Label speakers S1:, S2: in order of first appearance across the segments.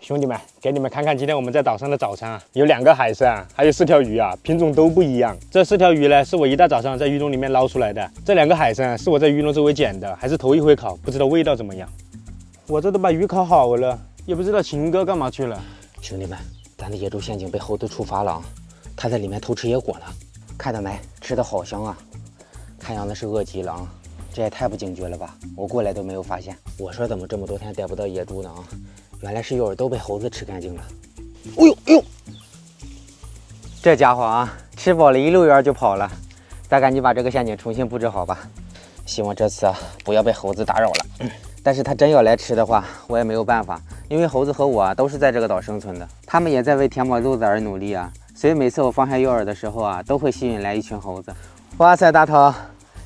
S1: 兄弟们，给你们看看今天我们在岛上的早餐啊，有2个海参，还有4条鱼啊，品种都不一样。这4条鱼呢，是我一大早上在鱼笼里面捞出来的。这2个海参是我在鱼笼周围捡的，还是头一回烤，不知道味道怎么样。我这都把鱼烤好了，也不知道秦哥干嘛去了。
S2: 兄弟们，咱的野猪陷阱被猴子触发了啊！他在里面偷吃野果呢，看到没？吃的好香啊！看样子是饿极了啊！这也太不警觉了吧！我过来都没有发现。我说怎么这么多天逮不到野猪呢啊？原来是诱饵都被猴子吃干净了。哎呦哎呦！这家伙啊，吃饱了一溜烟就跑了。咱赶紧把这个陷阱重新布置好吧。希望这次啊不要被猴子打扰了。但是他真要来吃的话，我也没有办法，因为猴子和我都是在这个岛生存的，他们也在为填饱肚子而努力啊。所以每次我放下诱饵的时候啊，都会吸引来一群猴子。哇塞，大头，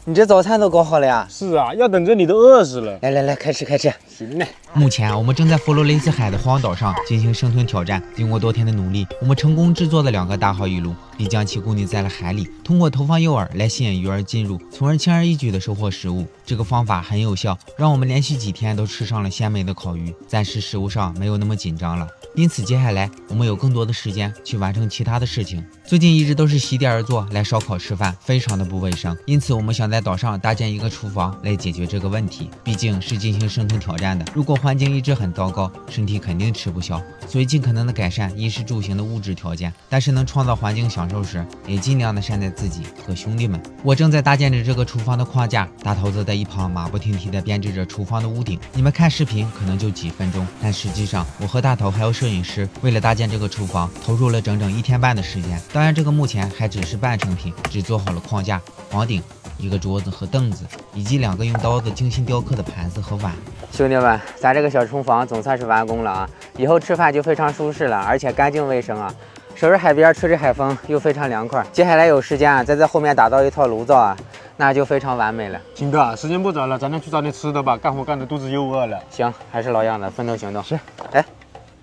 S2: 你这早餐都搞好了呀？
S1: 是啊，要等着你都饿死了。
S2: 来，开吃。
S1: 行嘞。
S3: 目前我们正在佛罗雷斯海的荒岛上进行生存挑战。经过多天的努力，我们成功制作了2个大号鱼笼，并将其固定在了海里，通过投放诱饵来吸引鱼儿进入，从而轻而易举地收获食物。这个方法很有效，让我们连续几天都吃上了鲜美的烤鱼，暂时食物上没有那么紧张了。因此接下来我们有更多的时间去完成其他的事情。最近一直都是席地而坐来烧烤吃饭，非常的不卫生，因此我们想在岛上搭建一个厨房来解决这个问题。毕竟是进行生存挑战的，如果环境一直很糟糕，身体肯定吃不消，所以尽可能的改善衣食住行的物质条件，但是能创造环境享受时，也尽量的善待自己和兄弟们。我正在搭建着这个厨房的框架，大头子在一旁马不停蹄的编织着厨房的屋顶。你们看视频可能就几分钟，但实际上我和大头还有摄影师为了搭建这个厨房投入了整整1天半的时间。当然这个目前还只是半成品，只做好了框架、房顶、一个桌子和凳子，以及2个用刀子精心雕刻的盘子和碗。兄弟们，咱这个小厨房总算是完工了啊！以后吃饭就非常舒适了，而且干净卫生啊。守着海边，吹着海风，又非常凉快。接下来有时间啊，再在后面打造一套炉灶啊，那就非常完美了。
S1: 秦哥，时间不早了，咱们去找点吃的吧，干活干的肚子又饿了。
S2: 行，还是老样子，分头行动。
S1: 是。
S2: 哎，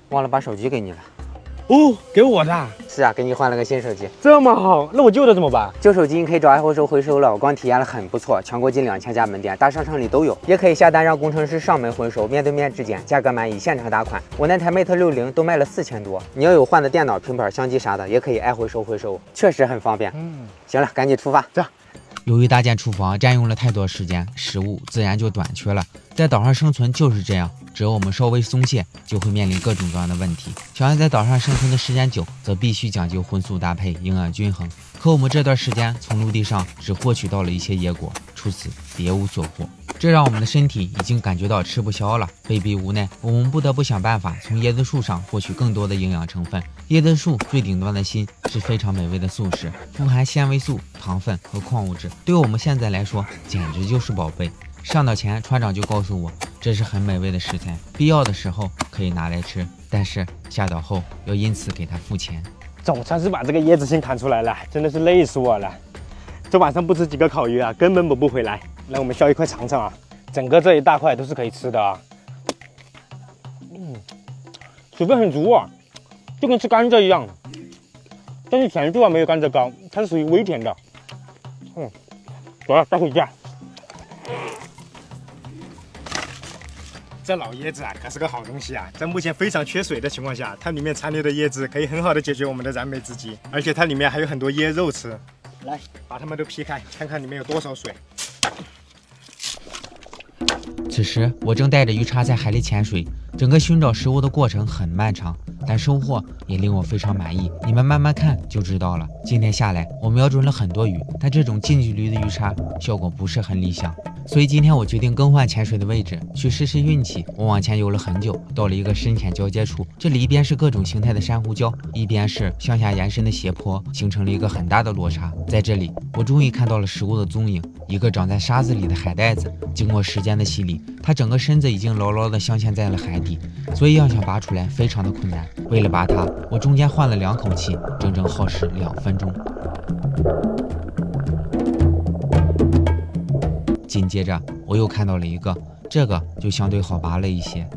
S2: 忘了把手机给你了。
S1: 哦，给我的？
S2: 是啊，给你换了个新手机。
S1: 这么好，那我旧的怎么办？
S2: 旧手机你可以找爱回收回收了，我刚体验了很不错，全国近2000家门店，大商场里都有。也可以下单让工程师上门回收，面对面质检，价格满意现场打款。我那台 Mate 60都卖了4000多。你要有换的电脑、平板、相机啥的，也可以爱回收回收，确实很方便。行了，赶紧出发。
S1: 走。
S3: 由于搭建厨房占用了太多时间，食物自然就短缺了。在岛上生存就是这样，只要我们稍微松懈，就会面临各种各样的问题。想要在岛上生存的时间久，则必须讲究荤素搭配，营养均衡。可我们这段时间从陆地上只获取到了一些野果，除此别无所获，这让我们的身体已经感觉到吃不消了。被逼无奈，我们不得不想办法从椰子树上获取更多的营养成分。椰子树最顶端的心是非常美味的素食，富含纤维素、糖分和矿物质，对我们现在来说简直就是宝贝。上岛前船长就告诉我，这是很美味的食材，必要的时候可以拿来吃，但是下岛后要因此给他付钱。
S1: 总算是把这个椰子心砍出来了，真的是累死我了。这晚上不吃几个烤鱼啊，根本补不回来。来，我们削一块尝尝啊，整个这一大块都是可以吃的啊。水分很足啊，就跟吃甘蔗一样，但是甜度啊没有甘蔗高，它是属于微甜的。走了，带回家。这老椰子啊，可是个好东西啊！在目前非常缺水的情况下，它里面残留的椰子可以很好的解决我们的燃眉之急，而且它里面还有很多椰肉吃。来，把它们都劈开，看看里面有多少水。
S3: 此时我正带着鱼叉在海里潜水，整个寻找食物的过程很漫长，但收获也令我非常满意。你们慢慢看就知道了。今天下来我瞄准了很多鱼，但这种近距离的鱼叉效果不是很理想，所以今天我决定更换潜水的位置，去试试运气。我往前游了很久，到了一个深浅交接处，这里一边是各种形态的珊瑚礁，一边是向下延伸的斜坡，形成了一个很大的落差。在这里我终于看到了食物的踪影，一个长在沙子里的海带子，经过时间的洗礼，它整个身子已经牢牢地镶嵌在了海底，所以要想拔出来非常的困难。为了拔它，我中间换了2口气，整整耗时2分钟。紧接着我又看到了一个，这个就相对好拔了一些。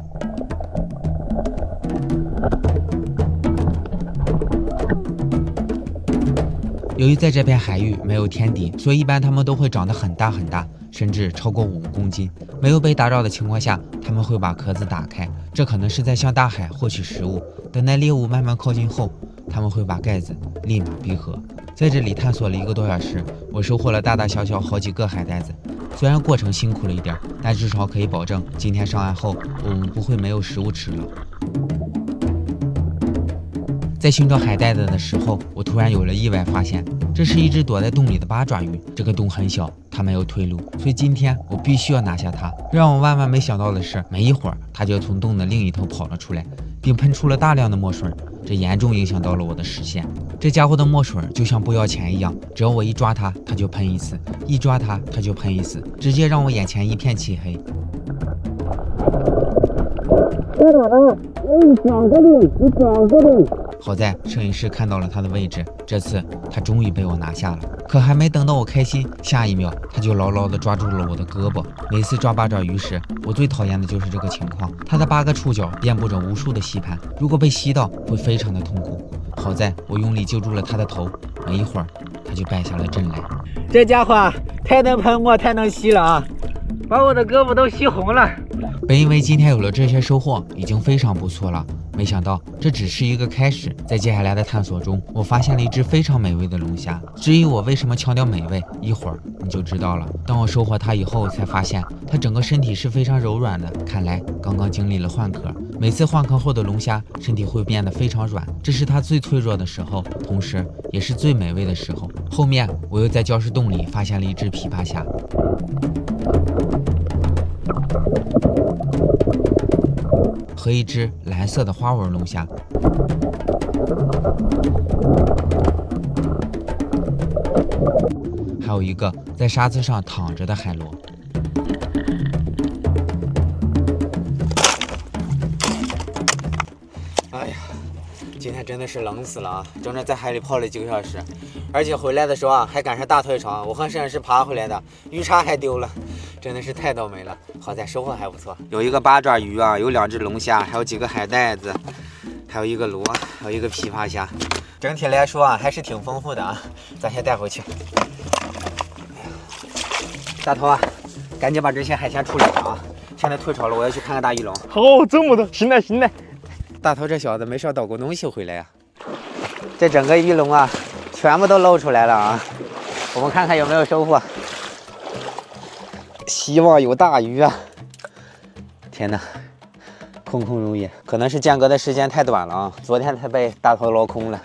S3: 由于在这片海域没有天敌，所以一般它们都会长得很大很大，甚至超过5公斤。没有被打扰的情况下，它们会把壳子打开，这可能是在向大海获取食物。等待猎物慢慢靠近后，它们会把盖子立马闭合。在这里探索了1个多小时，我收获了大大小小好几个海带子。虽然过程辛苦了一点，但至少可以保证今天上岸后我们不会没有食物吃了。在寻找海带子的时候，我突然有了意外发现，这是一只躲在洞里的八爪鱼。这个洞很小，它没有退路，所以今天我必须要拿下它。让我万万没想到的是，没一会儿它就从洞的另一头跑了出来，并喷出了大量的墨水，这严重影响到了我的视线。这家伙的墨水就像不要钱一样，只要我一抓它，它就喷一次；一抓它，它就喷一次，直接让我眼前一片漆黑。好在摄影师看到了他的位置，这次他终于被我拿下了。可还没等到我开心，下一秒他就牢牢地抓住了我的胳膊。每次抓八爪鱼时，我最讨厌的就是这个情况，它的8个触角遍布着无数的吸盘，如果被吸到会非常的痛苦。好在我用力揪住了他的头，没一会儿他就败下了阵来。
S2: 这家伙太能喷墨，太能吸了啊，把我的胳膊都吸红了。
S3: 本以为今天有了这些收获已经非常不错了，没想到这只是一个开始。在接下来的探索中，我发现了一只非常美味的龙虾。至于我为什么强调美味，一会儿你就知道了。当我收获它以后，才发现它整个身体是非常柔软的，看来刚刚经历了换壳。每次换壳后的龙虾身体会变得非常软，这是它最脆弱的时候，同时也是最美味的时候。后面我又在礁石洞里发现了一只琵琶虾。和一只蓝色的花纹龙虾，还有一个在沙子上躺着的海螺。
S2: 哎呀，今天真的是冷死了啊！整整在海里泡了几个小时，而且回来的时候啊还赶上大退潮，我和摄影师爬回来的，鱼叉还丢了。真的是太倒霉了，好在收获还不错，有一个八爪鱼啊，有2只龙虾，还有几个海带子，还有一个螺，还有一个琵琶虾。整体来说啊，还是挺丰富的啊，咱先带回去。大头啊，赶紧把这些海鲜处理上啊！现在退潮了，我要去看看大鱼龙。
S1: 哦，这么多，行嘞行嘞。
S2: 大头这小子没少倒过东西回来呀、这整个鱼笼啊，全部都露出来了啊！我们看看有没有收获。希望有大鱼啊！天哪，空空如也，可能是间隔的时间太短了啊！昨天才被大头捞空了。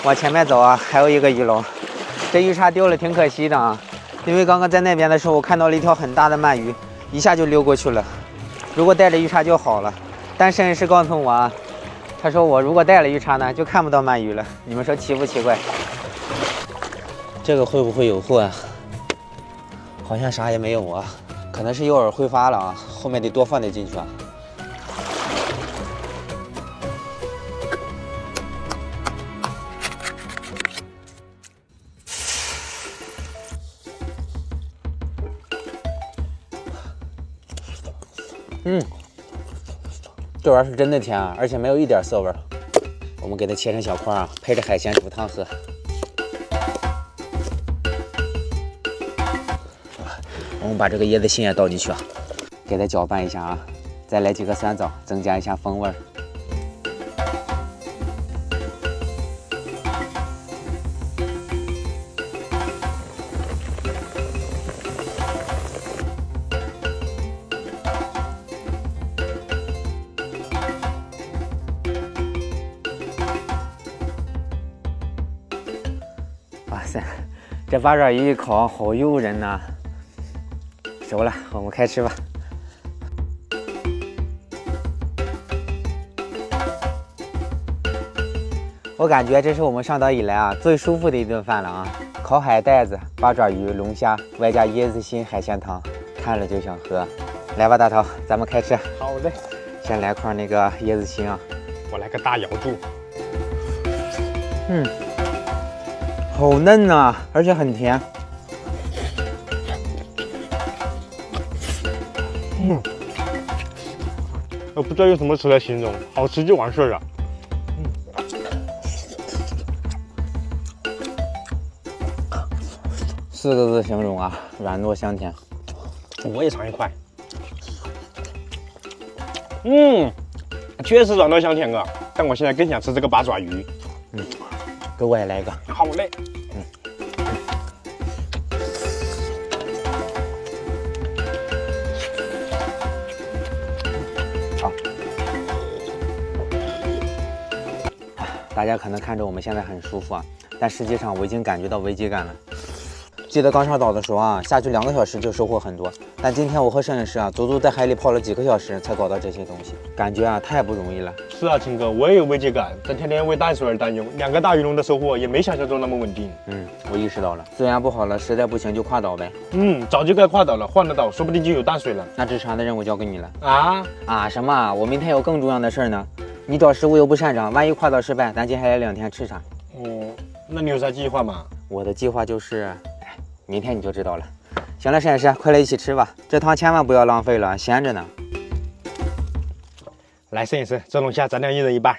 S2: 往前面走啊，还有一个鱼笼，这鱼叉丢了，挺可惜的啊！因为刚刚在那边的时候，我看到了一条很大的鳗鱼，一下就溜过去了。如果带着鱼叉就好了，但摄影师告诉我啊，他说我如果带了鱼叉呢，就看不到鳗鱼了。你们说奇不奇怪？这个会不会有货啊？好像啥也没有啊，可能是诱饵挥发了啊，后面得多放点进去啊。这玩意儿是真的甜啊，而且没有一点涩味儿。我们给它切成小块啊，配着海鲜煮汤喝。我们把这个椰子心也倒进去啊，给它搅拌一下啊，再来几个酸枣，增加一下风味儿。哇塞，这八爪鱼一烤好诱人呐！熟了，我们开吃吧。我感觉这是我们上岛以来啊最舒服的一顿饭了啊！烤海带子、八爪鱼、龙虾，外加椰子心海鲜汤，看了就想喝。来吧，大头，咱们开吃。
S1: 好的，
S2: 先来块那个椰子心啊，
S1: 我来个大咬住。
S2: 好嫩呐，而且很甜。
S1: 我不知道用什么词来形容，好吃就完事儿了。
S2: 4个字形容啊，软糯香甜。
S1: 我也尝一块。确实软到香甜啊，但我现在更想吃这个八爪鱼。
S2: 给我也来一个。
S1: 好嘞。
S2: 大家可能看着我们现在很舒服啊，但实际上我已经感觉到危机感了。记得刚上岛的时候啊，下去2个小时就收获很多，但今天我和摄影师啊，足足在海里泡了几个小时才搞到这些东西，感觉啊太不容易了。
S1: 是啊，秦哥，我也有危机感，但天天为淡水而担忧，2个大鱼龙的收获也没想象中那么稳定。
S2: 我意识到了，资源不好了，实在不行就跨岛呗。
S1: 早就该跨岛了，换了岛，说不定就有淡水了。
S2: 那这场的任务交给你了。
S1: 什
S2: 么啊？我明天有更重要的事儿呢。你找食物又不擅长，万一跨岛失败，咱接下来2天吃啥？
S1: 那你有啥计划吗？
S2: 我的计划就是，明天你就知道了。行了，摄影师，快来一起吃吧，这汤千万不要浪费了，闲着呢。
S1: 来，摄影师，这龙虾咱俩1人1半。